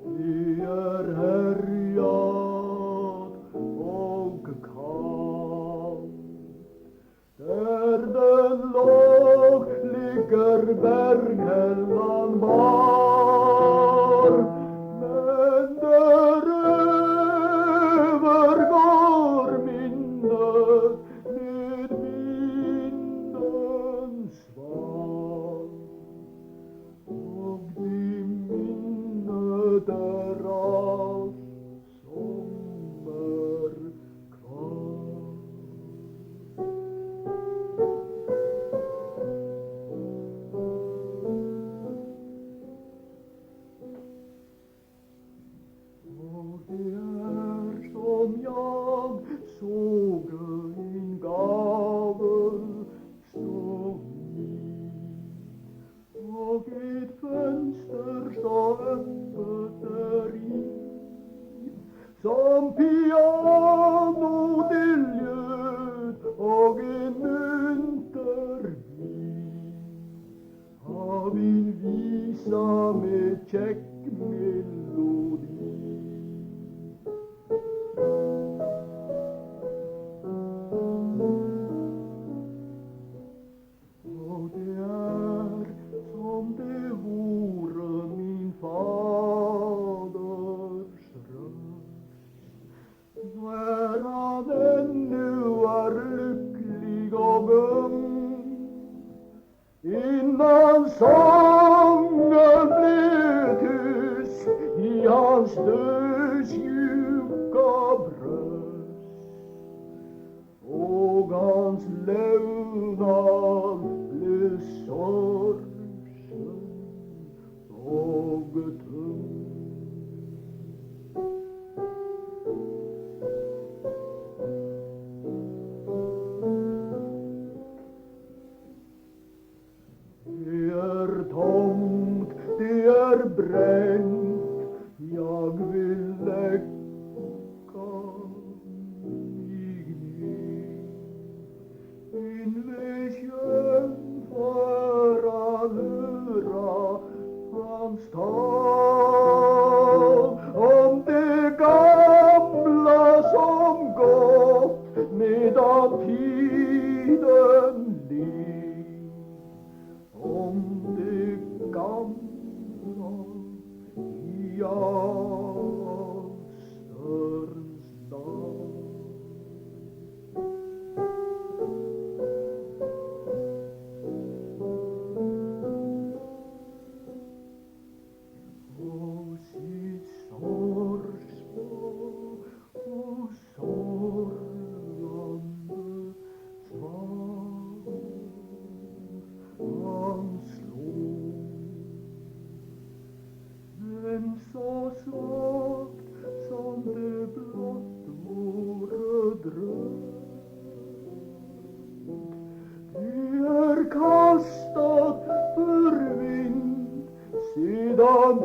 De herjad og kald. Der den låg ligger Berghelland bar, men deröver går minnet med vindens svar. Og de minnet alt sommer kvar. Og det som jag såg en gavel stå och ett fönster stå öppet däri, som piano det ljöd och en munter av en visa med käck melodi. Och det som det vore min faders röst, när han ännu är lycklig och ung, innan sången blev tyst i hans dödsjuka bröst, och hans levnad blev sorgsen och tung. Det tomt, det bränt, jag vill läcka mig ner invid sjön för att höra hans tal om det gamla som gått medan tiden led, om det gamla i Asterns dal. Och sitt sorgsmål och sorgande svar han slår, men så svagt som det blott vore drömt. Det kastat för vind sedan